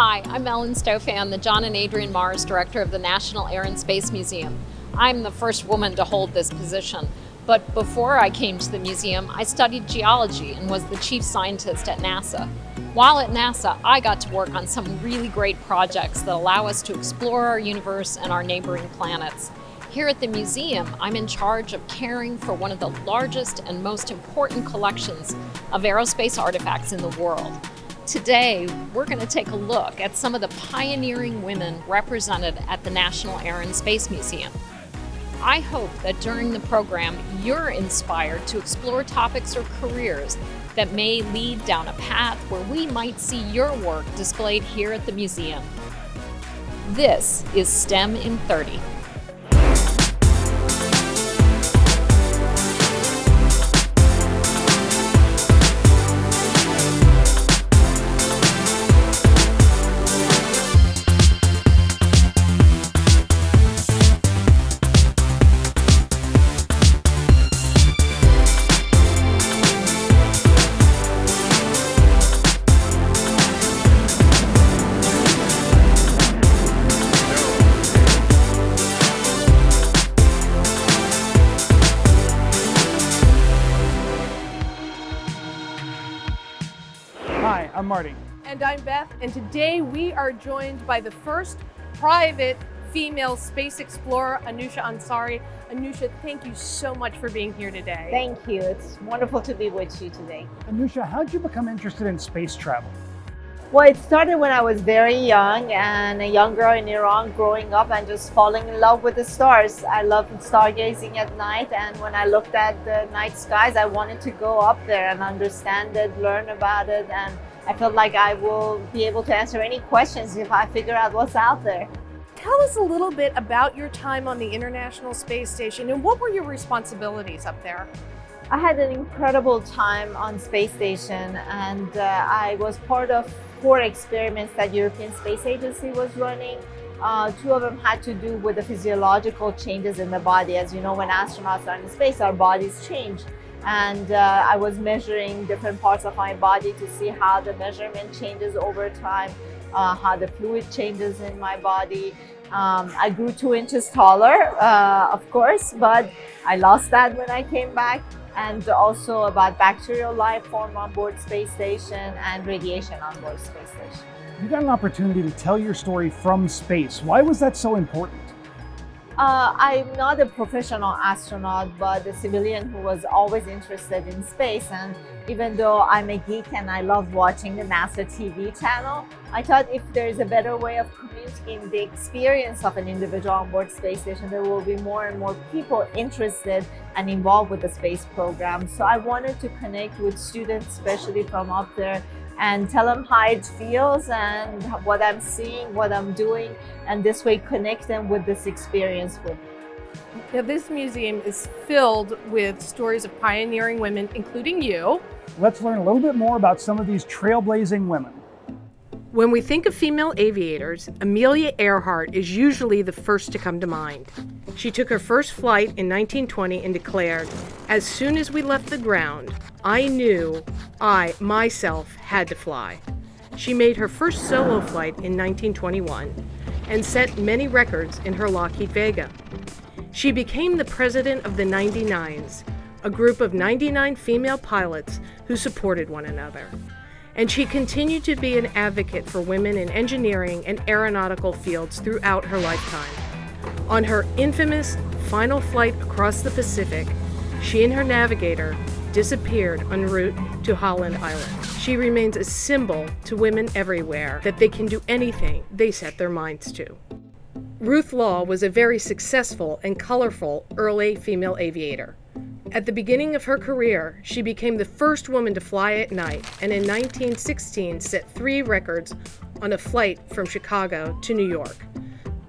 Hi, I'm Ellen Stofan, the John and Adrian Mars Director of the National Air and Space Museum. I'm the first woman to hold this position, but before I came to the museum, I studied geology and was the chief scientist at NASA. While at NASA, I got to work on some really great projects that allow us to explore our universe and our neighboring planets. Here at the museum, I'm in charge of caring for one of the largest and most important collections of aerospace artifacts in the world. Today, we're going to take a look at some of the pioneering women represented at the National Air and Space Museum. I hope that during the program, you're inspired to explore topics or careers that may lead down a path where we might see your work displayed here at the museum. This is STEM in 30. Hi, I'm Marty. And I'm Beth, and today we are joined by the first private female space explorer, Anousheh Ansari. Anousheh, thank you so much for being here today. Thank you. It's wonderful to be with you today. Anousheh, how did you become interested in space travel? Well, it started when I was very young and a young girl in Iran growing up and just falling in love with the stars. I loved stargazing at night, and when I looked at the night skies, I wanted to go up there and understand it, learn about it, and I felt like I will be able to answer any questions if I figure out what's out there. Tell us a little bit about your time on the International Space Station and what were your responsibilities up there? I had an incredible time on Space Station, and I was part of 4 experiments that European Space Agency was running. 2 of them had to do with the physiological changes in the body. As you know, when astronauts are in space, our bodies change. And I was measuring different parts of my body to see how the measurement changes over time, how the fluid changes in my body. I grew 2 inches taller, of course, but I lost that when I came back. And also about bacterial life form on board space station and radiation on board space station. You got an opportunity to tell your story from space. Why was that so important? I'm not a professional astronaut, but a civilian who was always interested in space. And even though I'm a geek and I love watching the NASA TV channel, I thought if there's a better way of communicating the experience of an individual on board space station, there will be more and more people interested and involved with the space program. So I wanted to connect with students, especially from up there, and tell them how it feels and what I'm seeing, what I'm doing, and this way connect them with this experience with me. Now, this museum is filled with stories of pioneering women, including you. Let's learn a little bit more about some of these trailblazing women. When we think of female aviators, Amelia Earhart is usually the first to come to mind. She took her first flight in 1920 and declared, "As soon as we left the ground, I knew I, myself, had to fly." She made her first solo flight in 1921 and set many records in her Lockheed Vega. She became the president of the 99s, a group of 99 female pilots who supported one another. And she continued to be an advocate for women in engineering and aeronautical fields throughout her lifetime. On her infamous final flight across the Pacific, she and her navigator disappeared en route to Holland Island. She remains a symbol to women everywhere that they can do anything they set their minds to. Ruth Law was a very successful and colorful early female aviator. At the beginning of her career, she became the first woman to fly at night, and in 1916 set 3 records on a flight from Chicago to New York.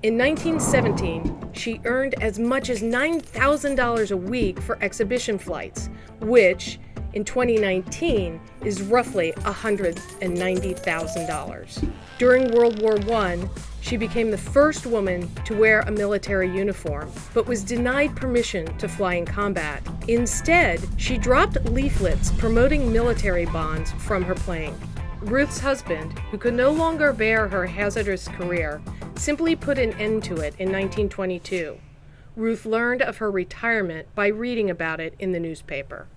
In 1917, she earned as much as $9,000 a week for exhibition flights, which in 2019 is roughly $190,000. During World War I, she became the first woman to wear a military uniform, but was denied permission to fly in combat. Instead, she dropped leaflets promoting military bonds from her plane. Ruth's husband, who could no longer bear her hazardous career, simply put an end to it in 1922. Ruth learned of her retirement by reading about it in the newspaper.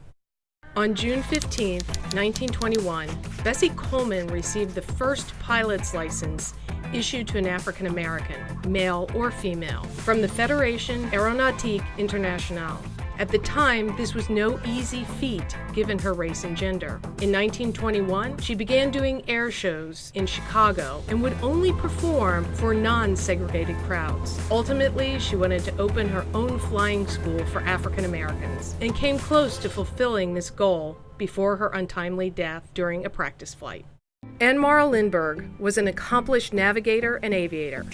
On June 15, 1921, Bessie Coleman received the first pilot's license issued to an African American, male or female, from the Fédération Aéronautique Internationale. At the time, this was no easy feat given her race and gender. In 1921, she began doing air shows in Chicago and would only perform for non-segregated crowds. Ultimately, she wanted to open her own flying school for African Americans and came close to fulfilling this goal before her untimely death during a practice flight. Anne-Mara Lindbergh was an accomplished navigator and aviator.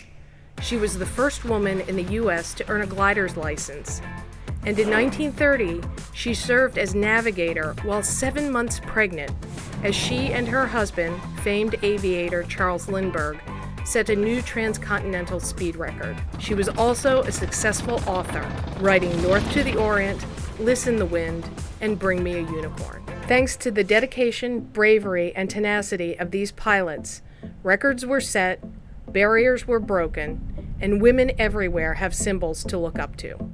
She was the first woman in the U.S. to earn a glider's license. And in 1930, she served as navigator while 7 months pregnant, as she and her husband, famed aviator Charles Lindbergh, set a new transcontinental speed record. She was also a successful author, writing North to the Orient, Listen the Wind, and Bring Me a Unicorn. Thanks to the dedication, bravery, and tenacity of these pilots, records were set, barriers were broken, and women everywhere have symbols to look up to.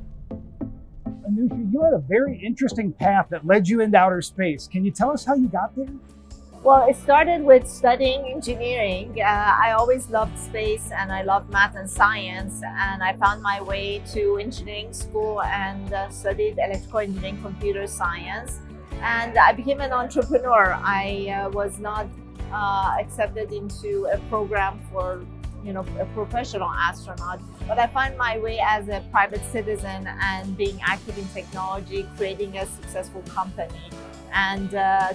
Anusha, you had a very interesting path that led you into outer space. Can you tell us how you got there? Well, it started with studying engineering. I always loved space and I loved math and science, and I found my way to engineering school and studied electrical engineering, computer science, and I became an entrepreneur. I was not accepted into a program for a professional astronaut, but I found my way as a private citizen and being active in technology, creating a successful company. And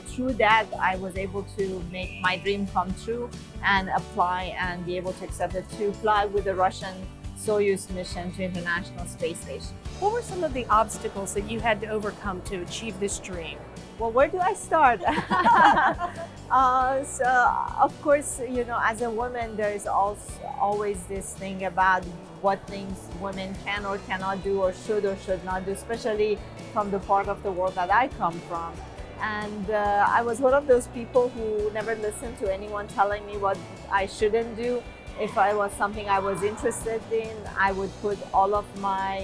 through that, I was able to make my dream come true and apply and be able to accept it to fly with the Russian Soyuz mission to International Space Station. What were some of the obstacles that you had to overcome to achieve this dream? Well, where do I start? So, of course, as a woman, there is always this thing about what things women can or cannot do or should not do, especially from the part of the world that I come from. And I was one of those people who never listened to anyone telling me what I shouldn't do. If I was something I was interested in, I would put all of my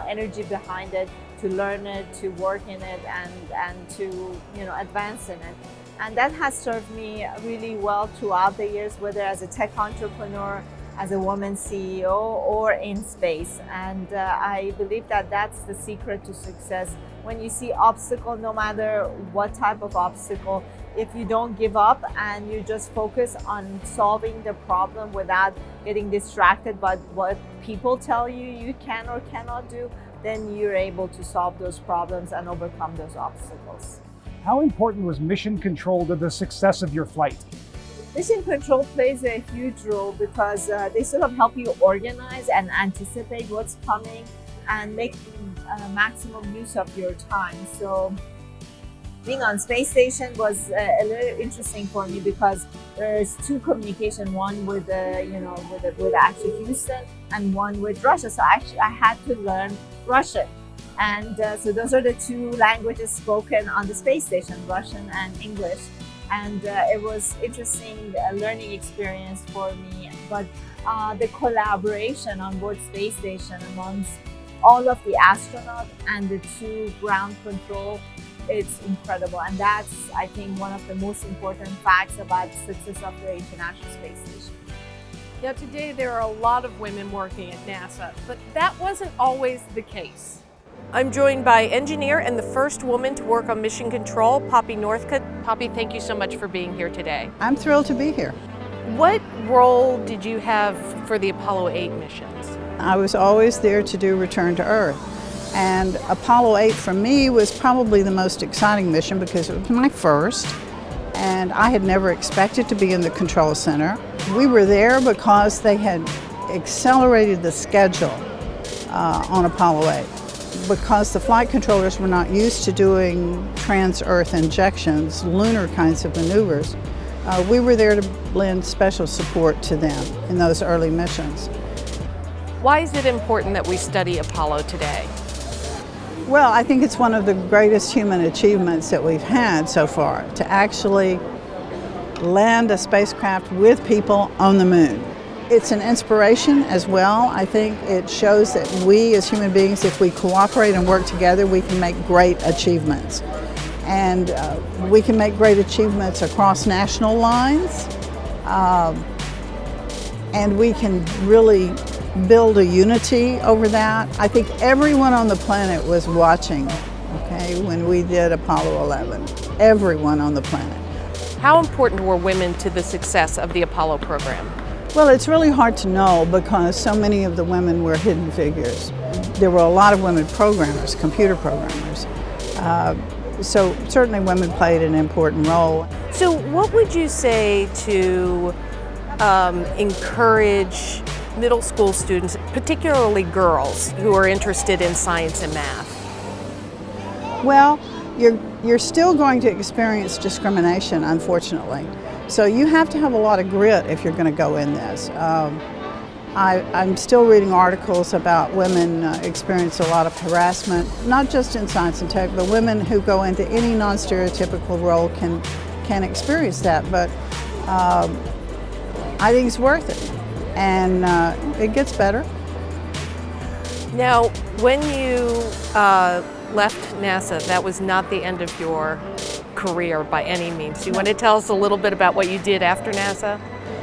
energy behind it, to learn it, to work in it, and to advance in it. And that has served me really well throughout the years, whether as a tech entrepreneur, as a woman CEO, or in space. And I believe that that's the secret to success. When you see obstacle, no matter what type of obstacle, if you don't give up and you just focus on solving the problem without getting distracted by what people tell you you can or cannot do, then you're able to solve those problems and overcome those obstacles. How important was mission control to the success of your flight? Mission control plays a huge role because they sort of help you organize and anticipate what's coming and make maximum use of your time. So being on space station was a little interesting for me because there's two communication, one with actually Houston and one with Russia. So actually I had to learn Russian. And so those are the two languages spoken on the space station, Russian and English. And it was interesting learning experience for me. But the collaboration on board space station amongst all of the astronauts and the two ground control, it's incredible. And that's, I think, one of the most important facts about the success of the International Space Station. Now, today there are a lot of women working at NASA, but that wasn't always the case. I'm joined by engineer and the first woman to work on mission control, Poppy Northcutt. Poppy, thank you so much for being here today. I'm thrilled to be here. What role did you have for the Apollo 8 missions? I was always there to do return to Earth. And Apollo 8 for me was probably the most exciting mission because it was my first. And I had never expected to be in the control center. We were there because they had accelerated the schedule on Apollo 8. Because the flight controllers were not used to doing trans-Earth injections, lunar kinds of maneuvers, we were there to lend special support to them in those early missions. Why is it important that we study Apollo today? Well, I think it's one of the greatest human achievements that we've had so far, to actually land a spacecraft with people on the moon. It's an inspiration as well. I think it shows that we as human beings, if we cooperate and work together, we can make great achievements. And we can make great achievements across national lines. And we can really build a unity over that. I think everyone on the planet was watching, okay, when we did Apollo 11. Everyone on the planet. How important were women to the success of the Apollo program? Well, it's really hard to know because so many of the women were hidden figures. There were a lot of women programmers, computer programmers. So certainly women played an important role. So what would you say to encourage middle school students, particularly girls, who are interested in science and math? Well, you're still going to experience discrimination, unfortunately. So you have to have a lot of grit if you're going to go in this. I'm still reading articles about women experience a lot of harassment, not just in science and tech, but women who go into any non-stereotypical role can experience that. But I think it's worth it, and it gets better. Now, when you left NASA, that was not the end of your career by any means. Do you want to tell us a little bit about what you did after NASA?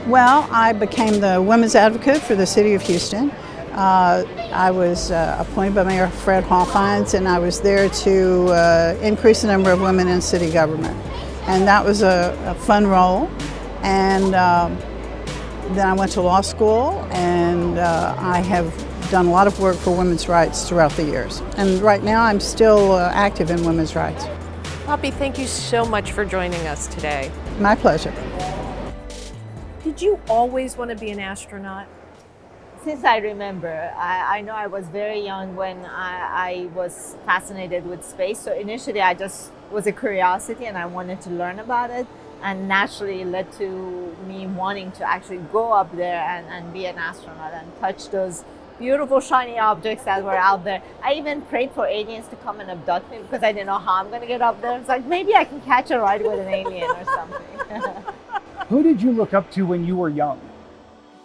Well, I became the women's advocate for the city of Houston. I was appointed by Mayor Fred Hawfines, and I was there to increase the number of women in city government. And that was a fun role. And then I went to law school, and I have done a lot of work for women's rights throughout the years. And right now I'm still active in women's rights. Poppy, thank you so much for joining us today. My pleasure. Did you always want to be an astronaut? Since I remember, I know I was very young when I was fascinated with space. So initially I just was a curiosity and I wanted to learn about it. And naturally it led to me wanting to actually go up there and be an astronaut and touch those beautiful shiny objects that were out there. I even prayed for aliens to come and abduct me because I didn't know how I'm going to get up there. It's like, maybe I can catch a ride with an alien or something. Who did you look up to when you were young?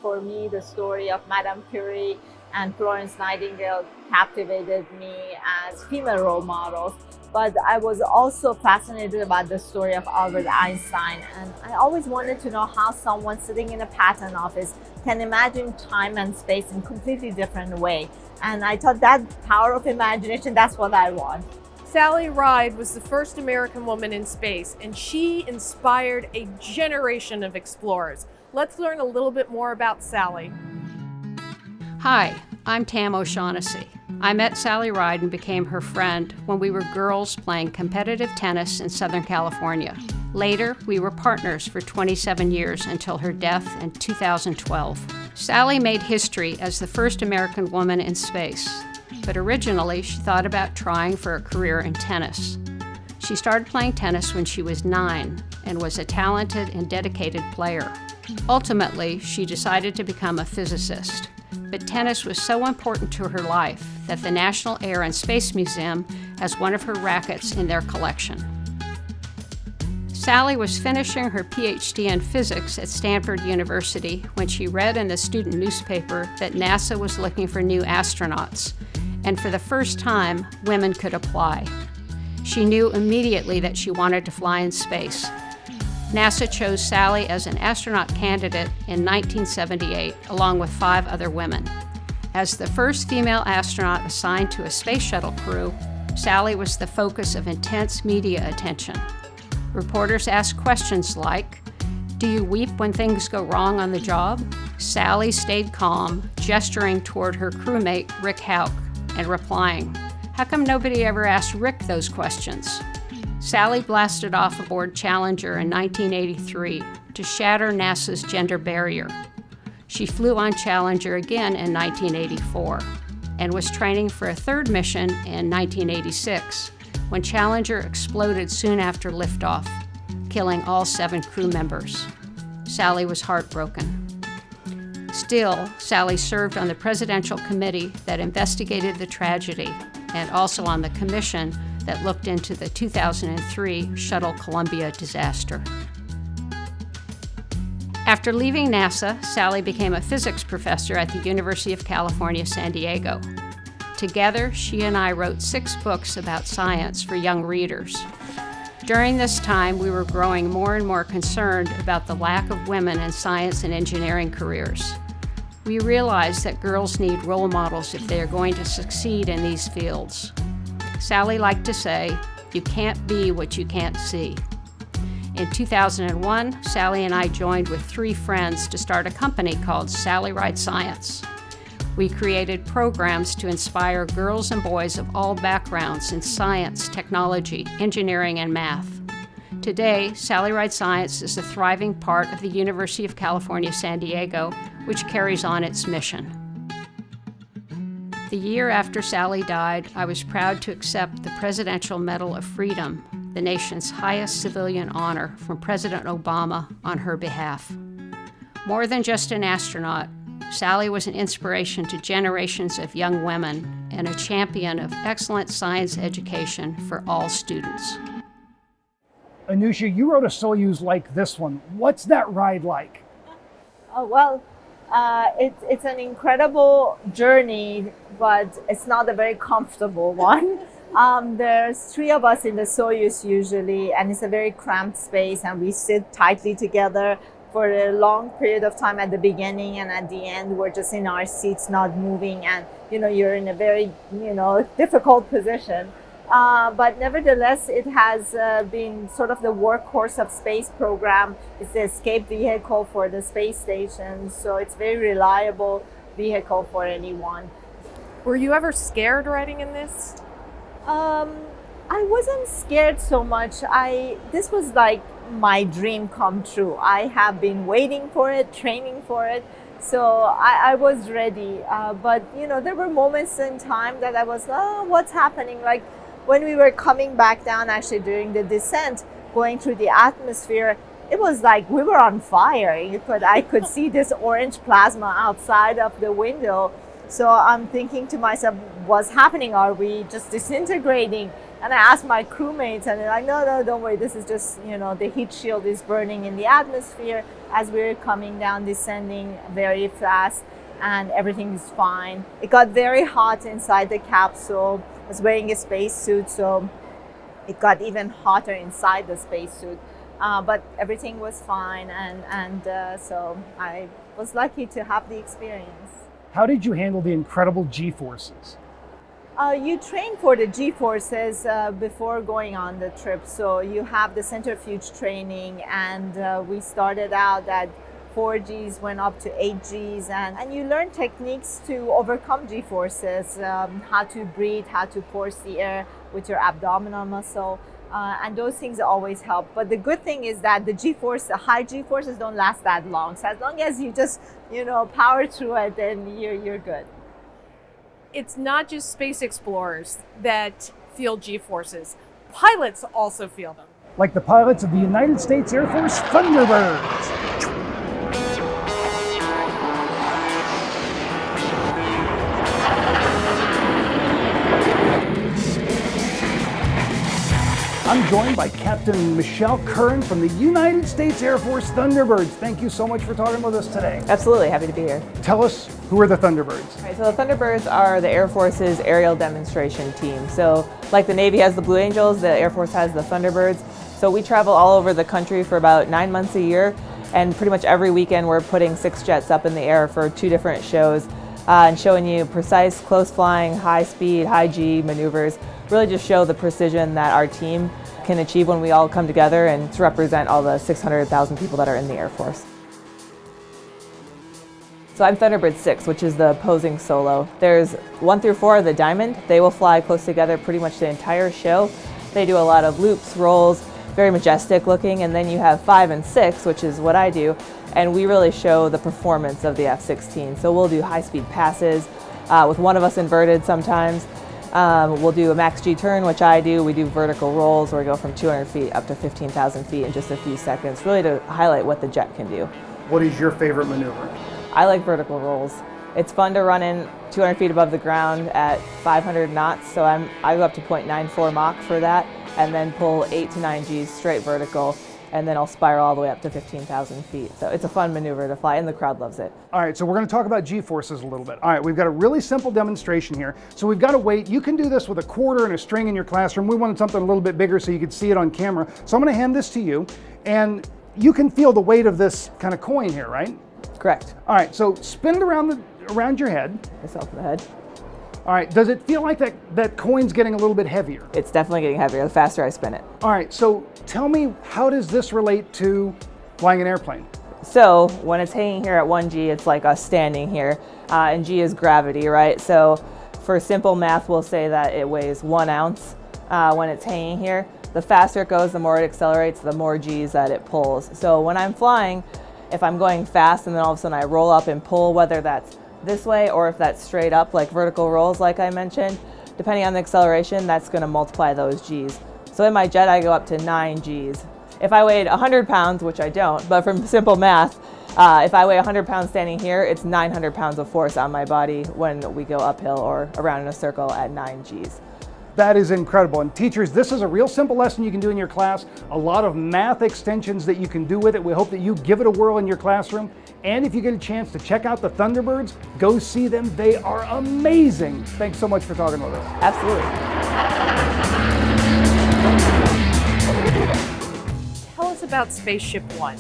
For me, the story of Madame Curie and Florence Nightingale captivated me as female role models. But I was also fascinated about the story of Albert Einstein, and I always wanted to know how someone sitting in a patent office can imagine time and space in a completely different way. And I thought that power of imagination, that's what I want. Sally Ride was the first American woman in space, and she inspired a generation of explorers. Let's learn a little bit more about Sally. Hi, I'm Tam OShaughnessy. I met Sally Ride and became her friend when we were girls playing competitive tennis in Southern California. Later, we were partners for 27 years until her death in 2012. Sally made history as the first American woman in space, but originally she thought about trying for a career in tennis. She started playing tennis when she was 9 and was a talented and dedicated player. Ultimately, she decided to become a physicist. But tennis was so important to her life that the National Air and Space Museum has one of her rackets in their collection. Sally was finishing her PhD in physics at Stanford University when she read in the student newspaper that NASA was looking for new astronauts, and for the first time, women could apply. She knew immediately that she wanted to fly in space. NASA chose Sally as an astronaut candidate in 1978, along with 5 other women. As the first female astronaut assigned to a space shuttle crew, Sally was the focus of intense media attention. Reporters asked questions like, "Do you weep when things go wrong on the job?" Sally stayed calm, gesturing toward her crewmate, Rick Houck, and replying, "How come nobody ever asked Rick those questions?" Sally blasted off aboard Challenger in 1983 to shatter NASA's gender barrier. She flew on Challenger again in 1984 and was training for a third mission in 1986 when Challenger exploded soon after liftoff, killing all 7 crew members. Sally was heartbroken. Still, Sally served on the presidential committee that investigated the tragedy and also on the commission that looked into the 2003 Shuttle Columbia disaster. After leaving NASA, Sally became a physics professor at the University of California, San Diego. Together, she and I wrote 6 books about science for young readers. During this time, we were growing more and more concerned about the lack of women in science and engineering careers. We realized that girls need role models if they are going to succeed in these fields. Sally liked to say, "You can't be what you can't see." In 2001, Sally and I joined with 3 friends to start a company called Sally Ride Science. We created programs to inspire girls and boys of all backgrounds in science, technology, engineering, and math. Today, Sally Ride Science is a thriving part of the University of California, San Diego, which carries on its mission. The year after Sally died, I was proud to accept the Presidential Medal of Freedom, the nation's highest civilian honor, from President Obama on her behalf. More than just an astronaut, Sally was an inspiration to generations of young women and a champion of excellent science education for all students. Anousheh, you rode a Soyuz like this one. What's that ride like? Oh, well, it's an incredible journey, but it's not a very comfortable one. There's 3 of us in the Soyuz usually, and it's a very cramped space, and we sit tightly together for a long period of time at the beginning, and at the end we're just in our seats not moving, and you're in a very difficult position. But nevertheless, it has been sort of the workhorse of space program. It's the escape vehicle for the space station, so it's a very reliable vehicle for anyone. Were you ever scared riding in this? I wasn't scared so much. This was like my dream come true. I have been waiting for it, training for it, so I was ready. But there were moments in time that I was, what's happening? Like when we were coming back down, actually during the descent, going through the atmosphere, it was like we were on fire. I could see this orange plasma outside of the window. So I'm thinking to myself, what's happening? Are we just disintegrating? And I asked my crewmates, and they're like, no, don't worry. This is just, the heat shield is burning in the atmosphere as we're coming down, descending very fast, and everything is fine. It got very hot inside the capsule. I was wearing a spacesuit, so it got even hotter inside the spacesuit. But everything was fine, and so I was lucky to have the experience. How did you handle the incredible G-forces? You train for the G-forces before going on the trip. So you have the centrifuge training, and we started out at 4 Gs, went up to 8 Gs, and you learn techniques to overcome G-forces, how to breathe, how to force the air with your abdominal muscle. And those things always help. But the good thing is that the high G-forces don't last that long. So as long as you just, power through it, then you're good. It's not just space explorers that feel G-forces. Pilots also feel them. Like the pilots of the United States Air Force Thunderbirds. I'm joined by Captain Michelle Kern from the United States Air Force Thunderbirds. Thank you so much for talking with us today. Absolutely, happy to be here. Tell us, who are the Thunderbirds? All right, so the Thunderbirds are the Air Force's aerial demonstration team. So like the Navy has the Blue Angels, the Air Force has the Thunderbirds. So we travel all over the country for about 9 months a year, and pretty much every weekend we're putting 6 jets up in the air for 2 different shows and showing you precise, close flying, high speed, high G maneuvers, really just show the precision that our team can achieve when we all come together and to represent all the 600,000 people that are in the Air Force. So I'm Thunderbird 6, which is the posing solo. There's 1 through 4 of the Diamond. They will fly close together pretty much the entire show. They do a lot of loops, rolls, very majestic looking, and then you have 5 and 6, which is what I do, and we really show the performance of the F-16. So we'll do high-speed passes, with one of us inverted sometimes. We'll do a max G turn, which I do. We do vertical rolls where we go from 200 feet up to 15,000 feet in just a few seconds, really to highlight what the jet can do. What is your favorite maneuver? I like vertical rolls. It's fun to run in 200 feet above the ground at 500 knots, so I go up to 0.94 Mach for that, and then pull 8 to 9 Gs straight vertical. and then I'll spiral all the way up to 15,000 feet. So it's a fun maneuver to fly, and the crowd loves it. All right, so we're going to talk about G-forces a little bit. All right, we've got a really simple demonstration here. So we've got a weight. You can do this with a quarter and a string in your classroom. We wanted something a little bit bigger so you could see it on camera. So I'm going to hand this to you, and you can feel the weight of this kind of coin here, right? Correct. All right, so spin it around your head. Myself in the head. All right, does it feel like that coin's getting a little bit heavier? It's definitely getting heavier the faster I spin it. All right, so tell me, how does this relate to flying an airplane? So when it's hanging here at 1 G, it's like us standing here, and G is gravity, right? So for simple math, we'll say that it weighs 1 ounce when it's hanging here. The faster it goes, the more it accelerates, the more G's that it pulls. So when I'm flying, if I'm going fast and then all of a sudden I roll up and pull, whether that's this way or if that's straight up, like vertical rolls like I mentioned, depending on the acceleration, that's going to multiply those G's. So in my jet, I go up to 9 G's. If I weighed 100 pounds, which I don't, but from simple math, if I weigh 100 pounds standing here, it's 900 pounds of force on my body when we go uphill or around in a circle at 9 G's. That is incredible. And teachers, this is a real simple lesson you can do in your class. A lot of math extensions that you can do with it. We hope that you give it a whirl in your classroom. And if you get a chance to check out the Thunderbirds, go see them. They are amazing. Thanks so much for talking with us. Absolutely. Tell us about Spaceship One.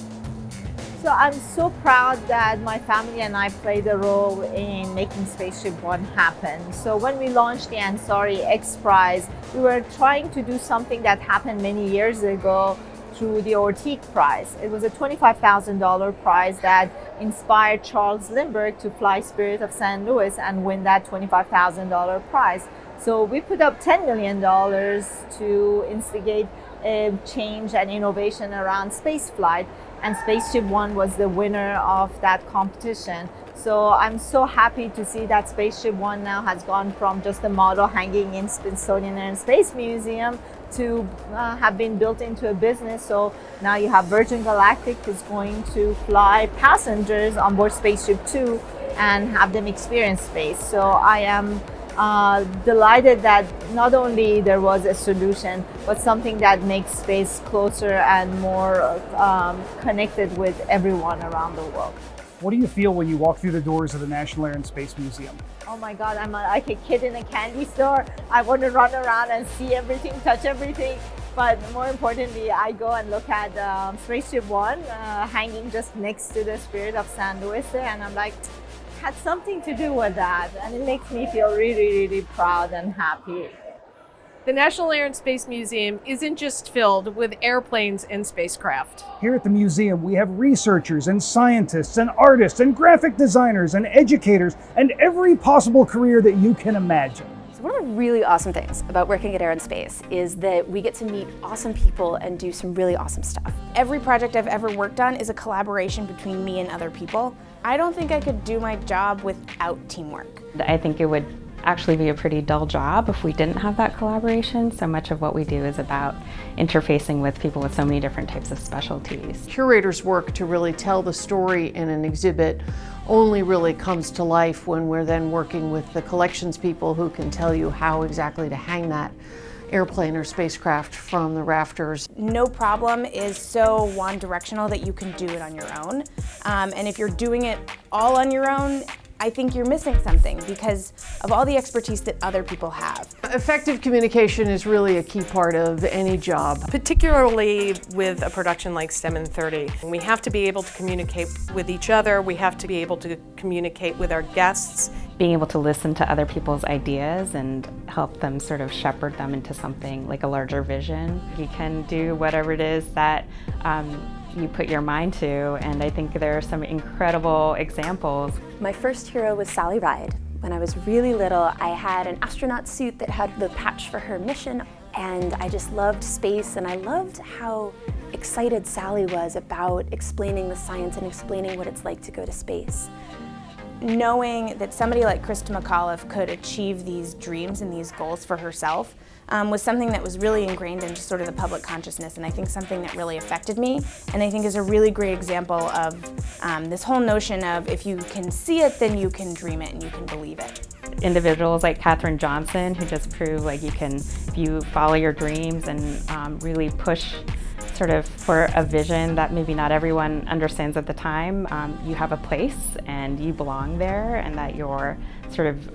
So I'm so proud that my family and I played a role in making Spaceship One happen. So when we launched the Ansari X Prize, we were trying to do something that happened many years ago through the Ortiz Prize. It was a $25,000 prize that inspired Charles Lindbergh to fly Spirit of St. Louis and win that $25,000 prize. So we put up $10 million to instigate a change and innovation around space flight, and Spaceship One was the winner of that competition. So I'm so happy to see that Spaceship One now has gone from just a model hanging in Smithsonian Air and Space Museum to have been built into a business. So now you have Virgin Galactic is going to fly passengers on board Spaceship Two and have them experience space. So I am delighted that not only there was a solution, but something that makes space closer and more connected with everyone around the world. What do you feel when you walk through the doors of the National Air and Space Museum? Oh my God, I'm like a kid in a candy store. I want to run around and see everything, touch everything. But more importantly, I go and look at Spaceship One hanging just next to the Spirit of St. Louis there, and I'm like, had something to do with that, and it makes me feel really, really proud and happy. The National Air and Space Museum isn't just filled with airplanes and spacecraft. Here at the museum, we have researchers and scientists and artists and graphic designers and educators and every possible career that you can imagine. So one of the really awesome things about working at Air and Space is that we get to meet awesome people and do some really awesome stuff. Every project I've ever worked on is a collaboration between me and other people. I don't think I could do my job without teamwork. I think it would actually be a pretty dull job if we didn't have that collaboration. So much of what we do is about interfacing with people with so many different types of specialties. Curators' work to really tell the story in an exhibit only really comes to life when we're then working with the collections people who can tell you how exactly to hang that airplane or spacecraft from the rafters. No problem is so one-directional that you can do it on your own. And if you're doing it all on your own, I think you're missing something because of all the expertise that other people have. Effective communication is really a key part of any job. Particularly with a production like STEM in 30. We have to be able to communicate with each other, we have to be able to communicate with our guests. Being able to listen to other people's ideas and help them sort of shepherd them into something like a larger vision. You can do whatever it is that you put your mind to, and I think there are some incredible examples. My first hero was Sally Ride. When I was really little, I had an astronaut suit that had the patch for her mission, and I just loved space, and I loved how excited Sally was about explaining the science and explaining what it's like to go to space. Knowing that somebody like Krista McAuliffe could achieve these dreams and these goals for herself was something that was really ingrained into sort of the public consciousness, and I think something that really affected me, and I think is a really great example of this whole notion of if you can see it, then you can dream it and you can believe it. Individuals like Katherine Johnson, who just prove like you can, if you follow your dreams and really push sort of for a vision that maybe not everyone understands at the time. You have a place and you belong there, and that your sort of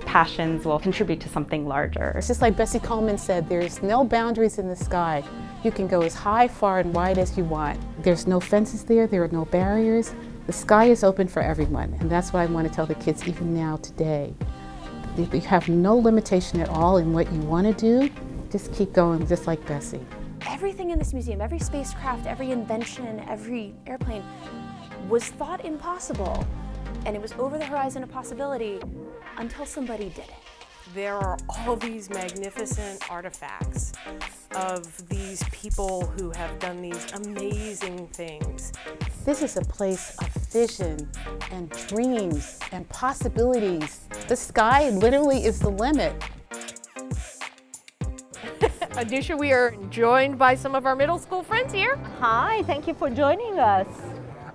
passions will contribute to something larger. It's just like Bessie Coleman said, there's no boundaries in the sky. You can go as high, far, and wide as you want. There's no fences there are no barriers. The sky is open for everyone, and that's what I want to tell the kids even now today. You have no limitation at all in what you want to do. Just keep going, just like Bessie. Everything in this museum, every spacecraft, every invention, every airplane was thought impossible. And it was over the horizon of possibility until somebody did it. There are all these magnificent artifacts of these people who have done these amazing things. This is a place of vision and dreams and possibilities. The sky literally is the limit. Anusha, we are joined by some of our middle school friends here. Hi, thank you for joining us.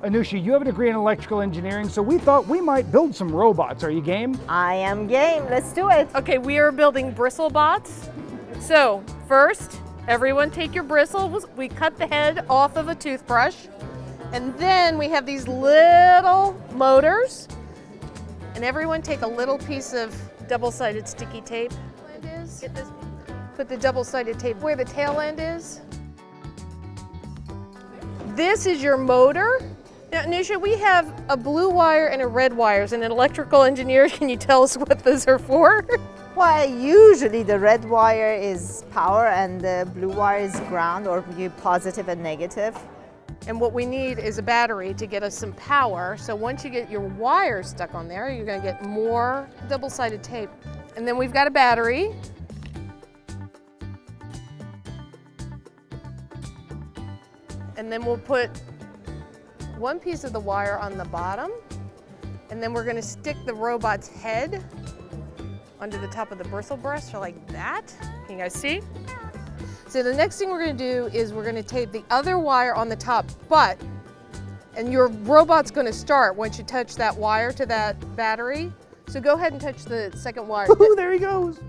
Anusha, you have a degree in electrical engineering, so we thought we might build some robots. Are you game? I am game. Let's do it. Okay, we are building bristle bots. So first, everyone take your bristles. We cut the head off of a toothbrush. And then we have these little motors. And everyone take a little piece of double-sided sticky tape. Get this. Put the double-sided tape where the tail end is. This is your motor. Now, Anusha, we have a blue wire and a red wire. As an electrical engineer, can you tell us what those are for? Well, usually the red wire is power and the blue wire is ground, or positive and negative. And what we need is a battery to get us some power. So once you get your wire stuck on there, you're going to get more double-sided tape. And then we've got a battery. And then we'll put one piece of the wire on the bottom, and then we're going to stick the robot's head under the top of the bristle brush, so like that. Can you guys see? So the next thing we're going to do is we're going to tape the other wire on the top, and your robot's going to start once you touch that wire to that battery. So go ahead and touch the second wire. Ooh, there he goes.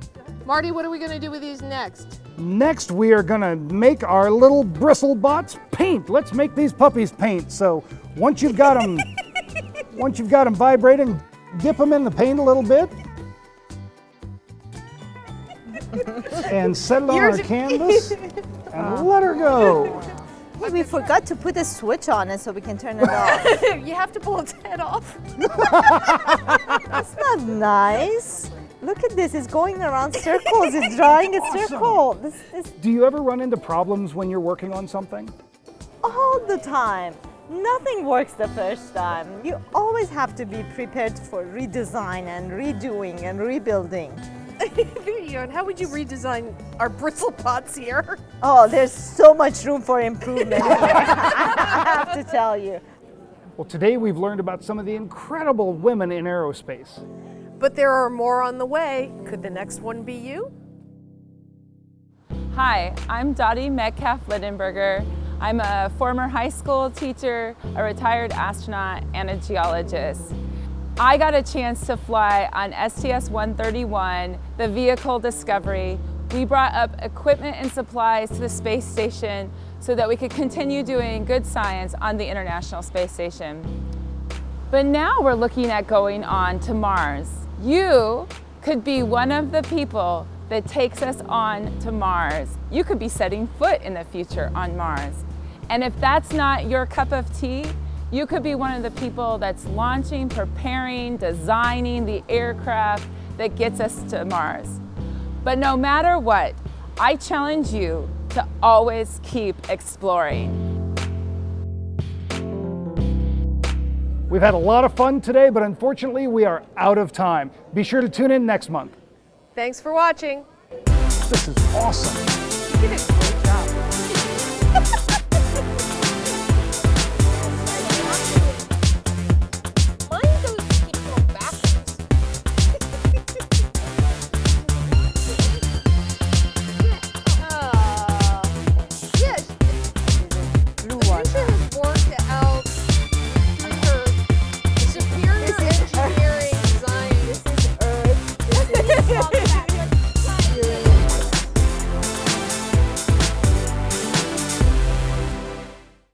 Marty, what are we going to do with these next? Next, we are gonna make our little bristle bots paint. Let's make these puppies paint. So once you've got them, vibrating, dip them in the paint a little bit, and set it on our canvas, and let her go. Hey, we forgot to put a switch on it so we can turn it off. You have to pull its head off. That's not nice. Look at this, it's going around circles, it's drawing a circle. Do you ever run into problems when you're working on something? All the time. Nothing works the first time. You always have to be prepared for redesign and redoing and rebuilding. There you go. And how would you redesign our bristle pots here? Oh, there's so much room for improvement here, I have to tell you. Well, today we've learned about some of the incredible women in aerospace. But there are more on the way. Could the next one be you? Hi, I'm Dottie Metcalf-Littenberger. I'm a former high school teacher, a retired astronaut, and a geologist. I got a chance to fly on STS-131, the vehicle Discovery. We brought up equipment and supplies to the space station so that we could continue doing good science on the International Space Station. But now we're looking at going on to Mars. You could be one of the people that takes us on to Mars. You could be setting foot in the future on Mars. And if that's not your cup of tea, you could be one of the people that's launching, preparing, designing the aircraft that gets us to Mars. But no matter what, I challenge you to always keep exploring. We've had a lot of fun today, but unfortunately we are out of time. Be sure to tune in next month. Thanks for watching. This is awesome. You did